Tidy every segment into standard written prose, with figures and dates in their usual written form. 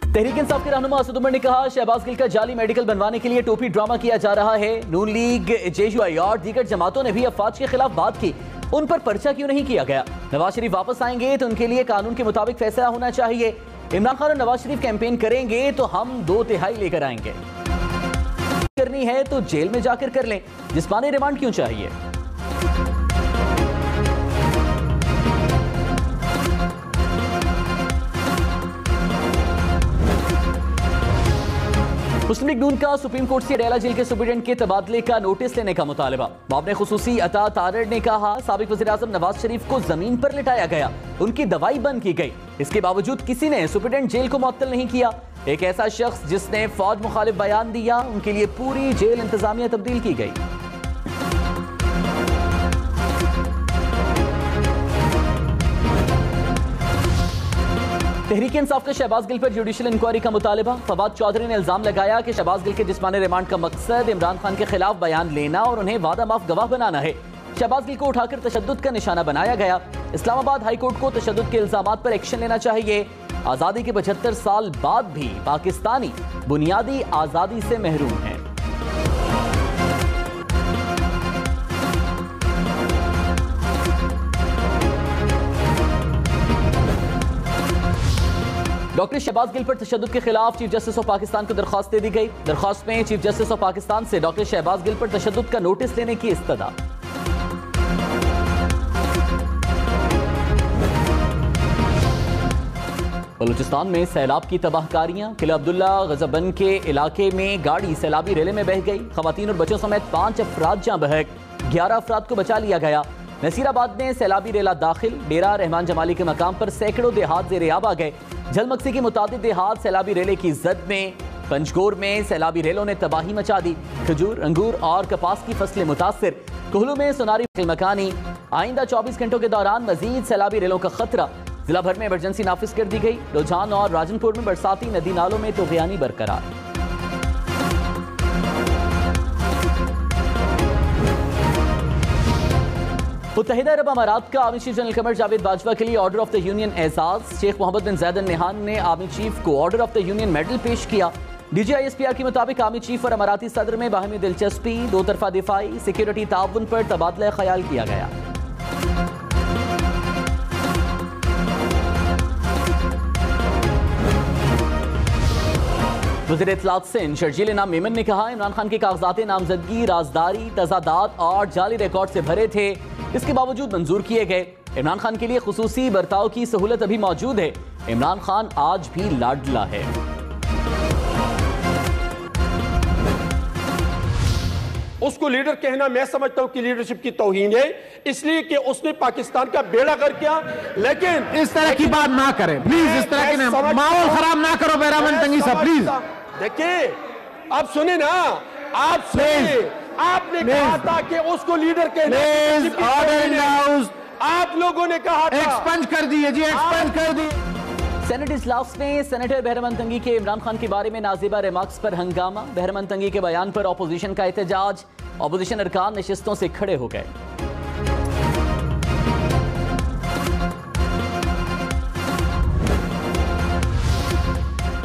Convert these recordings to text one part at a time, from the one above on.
तहरीक इंसाफ के रहनुमा असद उमर ने कहा, शहबाज गिल का जाली मेडिकल बनवाने के लिए टोपी ड्रामा किया जा रहा है। नून लीग, जेयूआई और दीगर जमातों ने भी अफवाज के खिलाफ बात की, उन पर पर्चा क्यों नहीं किया गया? नवाज शरीफ वापस आएंगे तो उनके लिए कानून के मुताबिक फैसला होना चाहिए। इमरान खान और नवाज शरीफ कैंपेन करेंगे तो हम 2/3 लेकर आएंगे। करनी है तो जेल में जाकर कर लें, जिस्मानी रिमांड क्यों चाहिए? मुस्लिम लीग नून का सुप्रीम कोर्ट से अडयाला जेल के सुप्रीडेंट के तबादले का नोटिस लेने का मुतालबा। बाब खुसूसी अता तारड़ ने कहा, साबिक वज़ीर आज़म नवाज शरीफ को जमीन पर लिटाया गया, उनकी दवाई बंद की गई, इसके बावजूद किसी ने सुप्रीडेंट जेल को मुअत्तल नहीं किया। एक ऐसा शख्स जिसने फौज मुखालिफ बयान दिया, उनके लिए पूरी जेल इंतजामिया तब्दील की गई। तहरीक इंसाफ का शहबाज गिल पर जुडिशियल इंक्वायरी का मुतालबा। फवाद चौधरी ने इल्जाम लगाया कि शहबाज गिल के जिस्मानी रिमांड का मकसद इमरान खान के खिलाफ बयान लेना और उन्हें वादा माफ गवाह बनाना है। शहबाज गिल को उठाकर तशद्दुद का निशाना बनाया गया। इस्लामाबाद हाई कोर्ट को तशद्दुद के इल्जामात पर एक्शन लेना चाहिए। आज़ादी के 75 साल बाद भी पाकिस्तानी बुनियादी आज़ादी से महरूम हैं। डॉक्टर शहबाज गिल पर तशद्दुद के खिलाफ चीफ जस्टिस ऑफ पाकिस्तान को दरख्वास्त दे दी गई। दरख्वास्त में चीफ जस्टिस ऑफ पाकिस्तान से डॉक्टर शहबाज गिल पर तशद्दुद का नोटिस लेने की इस्तदा। बलूचिस्तान में सैलाब की तबाहकारियां। किला अब्दुल्ला गजबन के इलाके में गाड़ी सैलाबी रेले में बह गई। खवातीन और बच्चों समेत 5 अफराद जहां बहक, 11 अफराद को बचा लिया गया। नसीराबाद में सैलाबी रेला दाखिल। डेरा रहमान जमाली के मकाम पर सैकड़ों देहात ज़ेर-ए-आब आ गए। झलमक्सी की मुतादिद देहात सैलाबी रेले की जद में। पंचगोर में सैलाबी रेलों ने तबाही मचा दी। खजूर, अंगूर और कपास की फसलें मुतासिर। कोहलू में सोनारी मकानी। आइंदा 24 घंटों के दौरान मजीद सैलाबी रेलों का खतरा। जिला भर में इमरजेंसी नाफिज कर दी गई। रुझान और राजनपुर में बरसाती नदी नालों में तूफ़ानी बरकरार। मुत्तहिदा अरब अमारात का army chief general Qamar Javed Bajwa के लिए ऑर्डर ऑफ द यूनियन एजाज। Sheikh Mohammed bin Zayed Al Nahyan ने आर्मी चीफ को order of the union medal पेश किया। DGISPR के मुताबिक आर्मी चीफ और अमाराती सदर में बाहमी दिलचस्पी, दो तरफा दिफाई सिक्योरिटी ताउन पर तबादला ख्याल किया गया। वज़ीर इत्तलात सिंध शर्जील इनाम मेमन ने कहा, इमरान खान के कागजात नामजदगी राजदारी, तजादात और जाली रिकॉर्ड से भरे थे, इसके बावजूद मंजूर किए गए। इमरान खान के लिए खुसूसी बर्ताव की सहूलत अभी मौजूद है। इमरान खान आज भी लाडला है। उसको लीडर कहना मैं समझता हूं कि लीडरशिप की तौहीन है, इसलिए कि उसने पाकिस्तान का बेड़ा गर्क किया। लेकिन इस तरह की बात ना करें प्लीज, इस तरह की माहौल खराब ना करो बैरामन तंगी साहब प्लीज। देखिए आप सुने ना, आप सुने, आपने कहा था कि उसको लीडर कहना, आप लोगों ने कहा था। एक्सपंज कर दिए जी, एक्सपंज कर दिए। सेनेट इजलास में सेनेटर बहरमन तंगी के इमरान खान के बारे में नाजिबा रिमार्क्स पर हंगामा। बहरमन तंगी के बयान पर अपोजिशन का एहतजाज। अपोजिशन अरकान नशिस्तों से खड़े हो गए।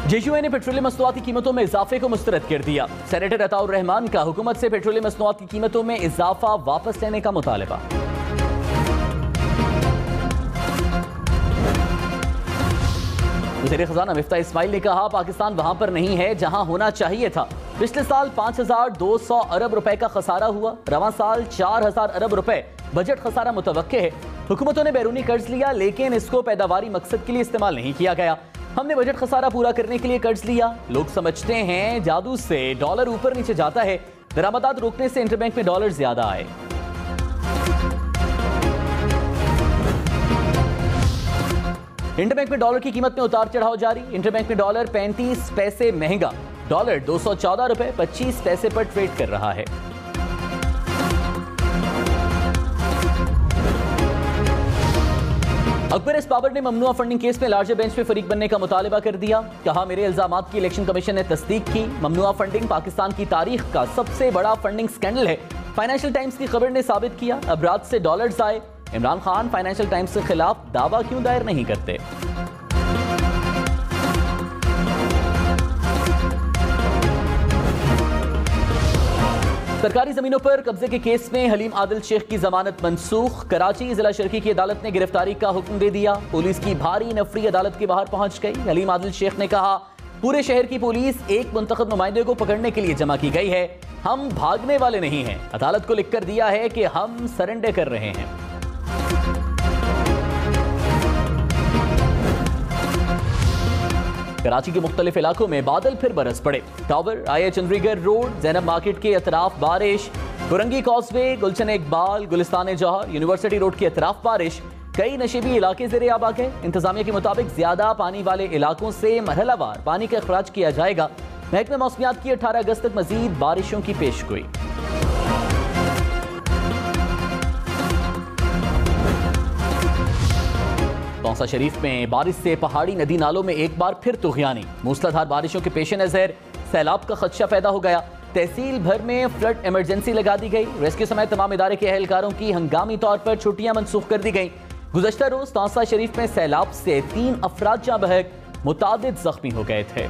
जेयूआई ने पेट्रोलियम मसनूआत की कीमतों में इजाफे को मुस्तरद कर दिया। सेनेटर अताउर रहमान का हुकूमत से पेट्रोलियम मसनूआत की कीमतों में इजाफा वापस लेने का मुतालबा। वज़ीर ख़ज़ाना मिफ्ता इस्माइल ने कहा, पाकिस्तान वहां पर नहीं है जहां होना चाहिए था। पिछले साल 5200 अरब रुपए का खसारा हुआ। रवां साल 4000 अरब रुपए बजट खसारा मुतवक्के है। हुकूमतों ने बैरूनी कर्ज लिया, लेकिन इसको पैदावारी मकसद के लिए इस्तेमाल नहीं किया गया। हमने बजट खसारा पूरा करने के लिए कर्ज लिया। लोग समझते हैं जादू से डॉलर ऊपर नीचे जाता है। दरामदात रोकने से इंटरबैंक में डॉलर ज्यादा आए। इंटरबैंक में डॉलर की कीमत में उतार चढ़ाव जारी। इंटरबैंक में डॉलर 35 पैसे महंगा। डॉलर 214 रुपए 25 पैसे पर ट्रेड कर रहा है। अकबर एस बाबर ने ममनुआ फंडिंग केस में लार्जर बेंच पे फरीक बनने का मुतालबा कर दिया। कहा, मेरे इल्जामात की इलेक्शन कमीशन ने तस्दीक की। ममनुआ फंडिंग पाकिस्तान की तारीख का सबसे बड़ा फंडिंग स्कैंडल है। फाइनेंशियल टाइम्स की खबर ने साबित किया, अबराज से डॉलर्स आए। इमरान खान फाइनेंशियल टाइम्स के खिलाफ दावा क्यों दायर नहीं करते? सरकारी जमीनों पर कब्जे के केस में हलीम आदिल शेख की जमानत मंसूख। कराची जिला शर्की की अदालत ने गिरफ्तारी का हुक्म दे दिया। पुलिस की भारी नफरी अदालत के बाहर पहुंच गई। हलीम आदिल शेख ने कहा, पूरे शहर की पुलिस एक मुंतखब नुमाइंदे को पकड़ने के लिए जमा की गई है, हम भागने वाले नहीं हैं। अदालत को लिखकर दिया है कि हम सरेंडर कर रहे हैं। कराची के मुख्तलिफ इलाकों में बादल फिर बरस पड़े। टावर, आया चंद्रीगढ़ रोड, जैनब मार्केट के अतराफ बारिश, कुरंगी कॉजवे, गुलशन इकबाल, गुलिस्तान जौहर, यूनिवर्सिटी रोड के अतराफ बारिश। कई नशेबी इलाके ज़ेरे आब आ गए। इंतजामिया के मुताबिक ज्यादा पानी वाले इलाकों से मरहलावार पानी का अखराज किया जाएगा। महकमे मौसमियात की 18 अगस्त तक मजीद बारिशों की पेशगोई। तौसा शरीफ में बारिश से पहाड़ी नदी नालों में एक बार फिर तुग़यानी। मूसलाधार बारिशों के पेश नजर सैलाब का खदशा पैदा हो गया। तहसील भर में फ्लड इमरजेंसी लगा दी गई। रेस्क्यू समेत तमाम इदारे के अहलकारों की हंगामी तौर पर छुट्टियां मनसूख कर दी गई। गुज़श्ता रोज तौसा शरीफ में सैलाब से 3 अफराद जाँ बहक, मुतादिद जख्मी हो गए थे।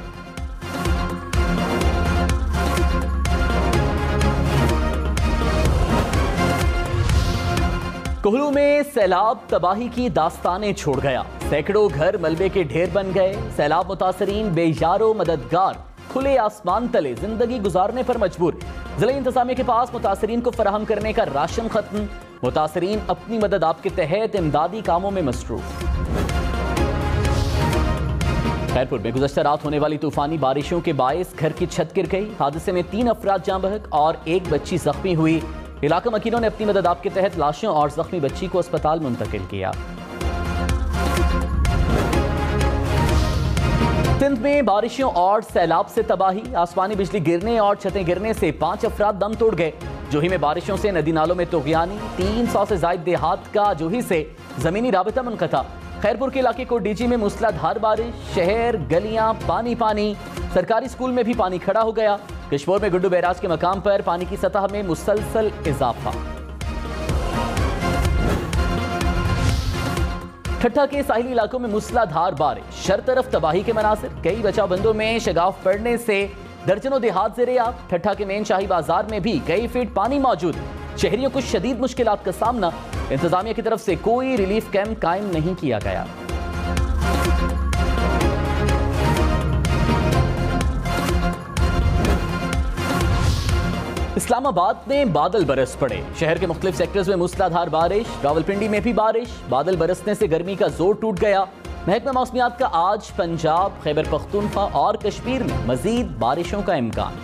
कोहलू में सैलाब तबाही की दास्तानें छोड़ गया। सैकड़ों घर मलबे के ढेर बन गए। सैलाब मुतासरीन बेयारो मददगार खुले आसमान तले जिंदगी गुजारने पर मजबूर। जिला इंतजामिया के पास मुतासरीन को फराहम करने का राशन खत्म। मुतासरीन अपनी मदद आपके तहत इमदादी कामों में मसरूफ। खैरपुर में गुज़श्ता रात होने वाली तूफानी बारिशों के बायस घर की छत गिर गई। हादसे में 3 अफराद जाँ बहक और 1 बच्ची जख्मी हुई। इलाका मकीनों ने अपनी मदद आपके तहत लाशों और जख्मी बच्ची को अस्पताल मुंतकिल किया। सिंध में बारिशों और सैलाब से तबाही। आसमानी बिजली गिरने और छतें गिरने से 5 अफराद दम तोड़ गए। जोही में बारिशों से नदी नालों में तुग़यानी। 300 से जायद देहात का जोही से जमीनी राबिता मुनक़ता। खैरपुर के इलाके को डीजी में मूसलाधार बारिश। शहर गलियां पानी पानी। सरकारी स्कूल में भी पानी खड़ा हो गया। किश्तवाड़ में गुड्डू बैराज के मकाम पर पानी की सतह में मुसलसल इजाफा। ठट्ठा के साहिली इलाकों में मूसलाधार बारिश। शर तरफ तबाही के मनासिर। कई बचाव बंदों में शगाफ पड़ने से दर्जनों देहात ज़ेरे आब। ठट्ठा के मेन शाही बाजार में भी कई फीट पानी मौजूद। शहरियों को शदीद मुश्किलात का सामना। इंतजामिया की तरफ से कोई रिलीफ कैंप कायम नहीं किया गया। इस्लामाबाद में बादल बरस पड़े। शहर के मुख्तलिफ सेक्टर्स में मूसलाधार बारिश। रावलपिंडी में भी बारिश। बादल बरसने से गर्मी का जोर टूट गया। महकमा मौसमियात का आज पंजाब, खैबर पख्तूनख्वा और कश्मीर में मजीद बारिशों का इम्कान।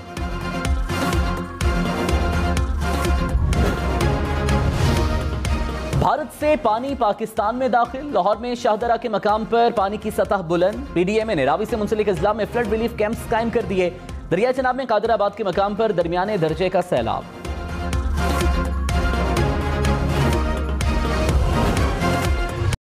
भारत से पानी पाकिस्तान में दाखिल। लाहौर में शाहदरा के मकाम पर पानी की सतह बुलंद। पीडीएम ने रावी से मुंसलिक अजला में फ्लड रिलीफ कैंप्स कायम कर दिए। दरिया चनाब में कादराबाद के मकाम पर दरमियाने दर्जे का सैलाब।